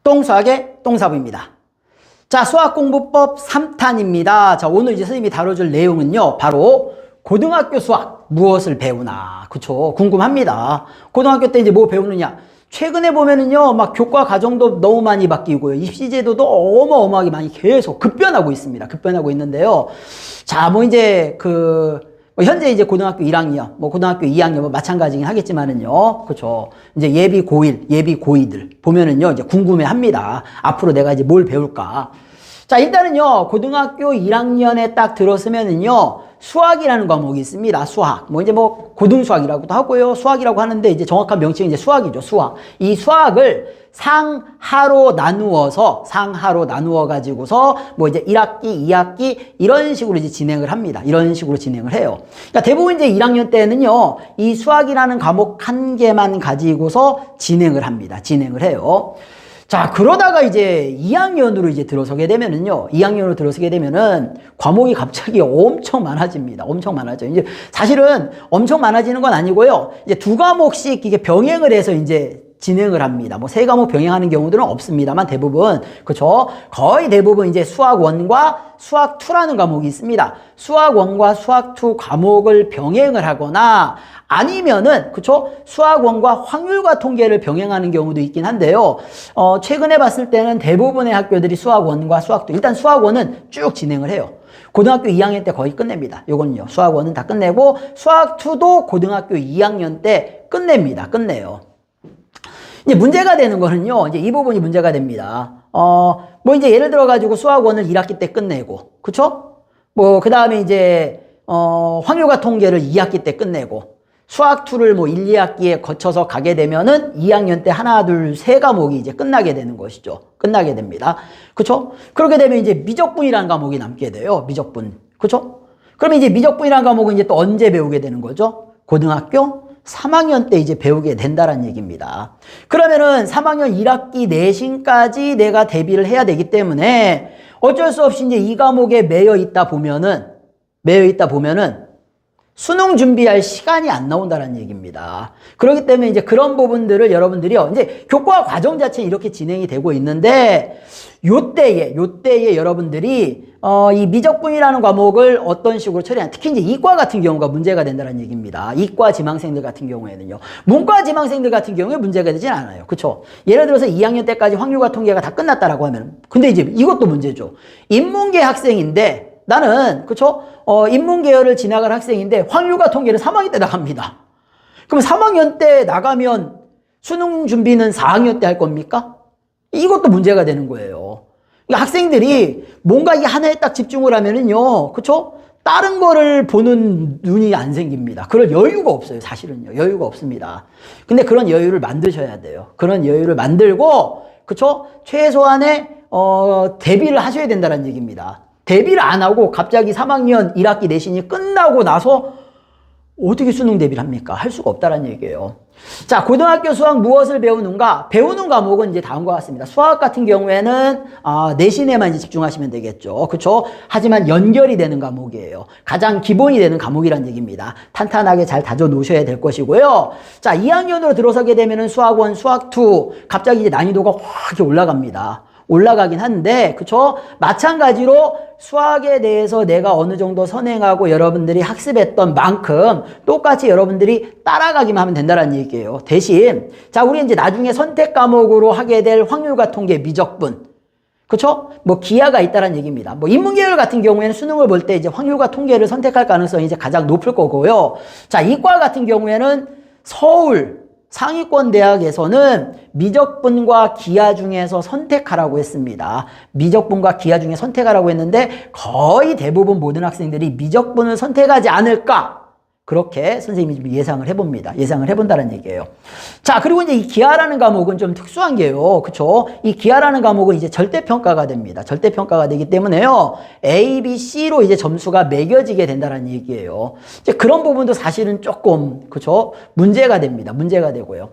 똥수학의 똥사부입니다. 자, 수학공부법 3탄입니다. 자, 오늘 이제 선생님이 다뤄줄 내용은요, 바로 고등학교 수학 무엇을 배우나. 그쵸? 궁금합니다. 고등학교 때 이제 뭐 배우느냐. 최근에 보면은요, 막 교과 과정도 너무 많이 바뀌고요. 입시제도도 어마어마하게 많이 계속 급변하고 있습니다. 급변하고 있는데요. 자, 뭐 이제 현재 이제 고등학교 1학년, 뭐 고등학교 2학년 뭐 마찬가지긴 하겠지만은요. 그쵸. 이제 예비 고1, 예비 고2들 보면은요, 이제 궁금해 합니다. 앞으로 내가 이제 뭘 배울까. 자, 일단은요, 고등학교 1학년에 딱 들었으면은요, 수학이라는 과목이 있습니다. 수학. 뭐 이제 뭐 고등수학이라고도 하고요. 수학이라고 하는데 이제 정확한 명칭은 이제 수학이죠. 수학. 이 수학을 상하로 나누어 가지고서 뭐 이제 1학기, 2학기 이런 식으로 이제 진행을 합니다. 이런 식으로 진행을 해요. 그러니까 대부분 이제 1학년 때는요, 이 수학이라는 과목 한 개만 가지고서 진행을 합니다. 진행을 해요. 자, 그러다가 이제 2학년으로 이제 들어서게 되면은요, 2학년으로 들어서게 되면은 과목이 갑자기 엄청 많아집니다. 엄청 많아져요. 이제 사실은 엄청 많아지는 건 아니고요. 이제 두 과목씩 이게 병행을 해서 이제 진행을 합니다. 뭐 세 과목 병행하는 경우들은 없습니다만 대부분, 그쵸? 거의 대부분 이제 수학 1과 수학 2라는 과목이 있습니다. 수학 1과 수학 2 과목을 병행을 하거나 아니면은, 그쵸? 수학 1과 확률과 통계를 병행하는 경우도 있긴 한데요. 최근에 봤을 때는 대부분의 학교들이 수학 1과 수학 2, 일단 수학 1은 쭉 진행을 해요. 고등학교 2학년 때 거의 끝냅니다. 요거는요. 수학 1은 다 끝내고, 수학 2도 고등학교 2학년 때 끝냅니다. 끝내요. 이제 문제가 되는 거는요, 이제 이 부분이 문제가 됩니다. 뭐 이제 예를 들어가지고 수학 1을 1학기 때 끝내고, 그쵸? 뭐, 그 다음에 이제, 확률과 통계를 2학기 때 끝내고, 수학 2를 뭐 1, 2학기에 거쳐서 가게 되면은 2학년 때 하나, 둘, 세 과목이 이제 끝나게 되는 것이죠. 끝나게 됩니다. 그쵸? 그렇게 되면 이제 미적분이라는 과목이 남게 돼요. 미적분. 그쵸? 그러면 이제 미적분이라는 과목은 이제 또 언제 배우게 되는 거죠? 고등학교 3학년 때 이제 배우게 된다는 얘기입니다. 그러면은 3학년 1학기 내신까지 내가 대비를 해야 되기 때문에 어쩔 수 없이 이제 이 과목에 매여 있다 보면은 수능 준비할 시간이 안 나온다는 얘기입니다. 그렇기 때문에 이제 그런 부분들을 여러분들이요, 이제 교과 과정 자체는 이렇게 진행이 되고 있는데, 요때에 여러분들이, 이 미적분이라는 과목을 어떤 식으로 처리하냐. 특히 이제 이과 같은 경우가 문제가 된다는 얘기입니다. 이과 지망생들 같은 경우에는요. 문과 지망생들 같은 경우에 문제가 되진 않아요. 그쵸? 예를 들어서 2학년 때까지 확률과 통계가 다 끝났다라고 하면, 근데 이제 이것도 문제죠. 인문계 학생인데, 나는, 그쵸? 인문계열을 지나갈 학생인데, 확률과 통계를 3학년 때 나갑니다. 그럼 3학년 때 나가면 수능 준비는 4학년 때 할 겁니까? 이것도 문제가 되는 거예요. 그러니까 학생들이 뭔가 이 하나에 딱 집중을 하면은요, 그쵸? 다른 거를 보는 눈이 안 생깁니다. 그럴 여유가 없어요, 사실은요. 여유가 없습니다. 근데 그런 여유를 만드셔야 돼요. 그런 여유를 만들고, 그쵸? 최소한의, 대비를 하셔야 된다는 얘기입니다. 대비를 안 하고 갑자기 3학년 1학기 내신이 끝나고 나서 어떻게 수능 대비를 합니까? 할 수가 없다는 얘기예요. 자, 고등학교 수학 무엇을 배우는가? 배우는 과목은 이제 다음과 같습니다. 수학 같은 경우에는 내신에만 이제 집중하시면 되겠죠. 그렇죠? 하지만 연결이 되는 과목이에요. 가장 기본이 되는 과목이란 얘기입니다. 탄탄하게 잘 다져 놓으셔야 될 것이고요. 자, 2학년으로 들어서게 되면은 수학 1, 수학 2 갑자기 이제 난이도가 확 올라갑니다. 올라가긴 한데, 그쵸? 마찬가지로 수학에 대해서 내가 어느 정도 선행하고 여러분들이 학습했던 만큼 똑같이 여러분들이 따라가기만 하면 된다는 얘기예요. 대신, 자, 우리 이제 나중에 선택 과목으로 하게 될 확률과 통계, 미적분. 그쵸? 뭐 기하가 있다는 얘기입니다. 뭐 인문계열 같은 경우에는 수능을 볼 때 이제 확률과 통계를 선택할 가능성이 이제 가장 높을 거고요. 자, 이과 같은 경우에는 서울 상위권 대학에서는 미적분과 기하 중에서 선택하라고 했습니다. 미적분과 기하 중에 선택하라고 했는데 거의 대부분 모든 학생들이 미적분을 선택하지 않을까? 그렇게 선생님이 좀 예상을 해봅니다. 예상을 해본다는 얘기예요. 자, 그리고 이제 이 기하라는 과목은 좀 특수한 게요. 그쵸? 이 기하라는 과목은 이제 절대평가가 됩니다. 절대평가가 되기 때문에요. A, B, C로 이제 점수가 매겨지게 된다는 얘기예요. 이제 그런 부분도 사실은 조금, 그쵸? 문제가 됩니다. 문제가 되고요.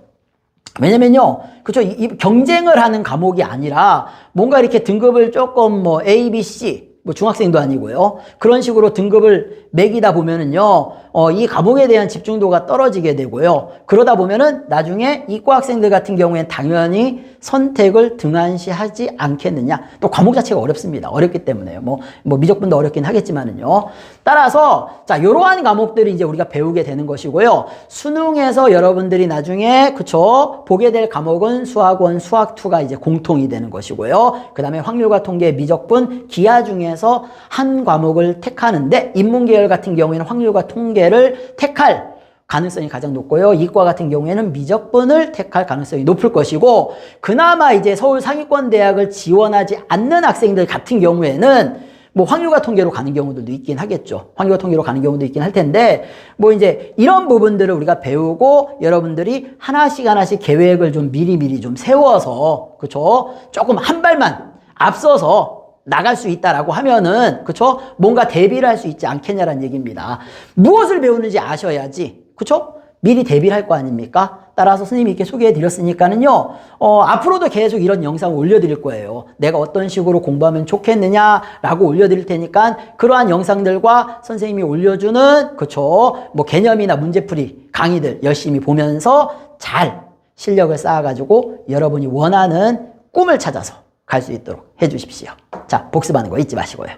왜냐면요, 그쵸? 이 경쟁을 하는 과목이 아니라 뭔가 이렇게 등급을 조금 뭐 A, B, C, 뭐 중학생도 아니고요. 그런 식으로 등급을 매기다 보면은요, 이 과목에 대한 집중도가 떨어지게 되고요. 그러다 보면은 나중에 이과 학생들 같은 경우에는 당연히 선택을 등한시하지 않겠느냐. 또 과목 자체가 어렵습니다. 어렵기 때문에요. 뭐 미적분도 어렵긴 하겠지만은요. 따라서 자, 이러한 과목들이 이제 우리가 배우게 되는 것이고요. 수능에서 여러분들이 나중에 그쵸 보게 될 과목은 수학 1, 수학 2가 이제 공통이 되는 것이고요. 그 다음에 확률과 통계, 미적분, 기하 중에서 한 과목을 택하는데 인문계열 같은 경우에는 확률과 통계를 택할 가능성이 가장 높고요. 이과 같은 경우에는 미적분을 택할 가능성이 높을 것이고, 그나마 이제 서울 상위권 대학을 지원하지 않는 학생들 같은 경우에는 뭐 확률과 통계로 가는 경우들도 있긴 하겠죠. 확률과 통계로 가는 경우도 있긴 할 텐데, 뭐 이제 이런 부분들을 우리가 배우고 여러분들이 하나씩 계획을 좀 미리 좀 세워서, 그쵸? 조금 한 발만 앞서서 나갈 수 있다라고 하면은, 그쵸? 뭔가 대비를 할 수 있지 않겠냐라는 얘기입니다. 무엇을 배우는지 아셔야지, 그쵸? 미리 대비를 할 거 아닙니까? 따라서 스님이 이렇게 소개해 드렸으니까는요, 앞으로도 계속 이런 영상을 올려드릴 거예요. 내가 어떤 식으로 공부하면 좋겠느냐라고 올려드릴 테니까, 그러한 영상들과 선생님이 올려주는, 그쵸? 뭐 개념이나 문제풀이 강의들 열심히 보면서 잘 실력을 쌓아가지고 여러분이 원하는 꿈을 찾아서 갈 수 있도록 해 주십시오. 자, 복습하는 거 잊지 마시고요.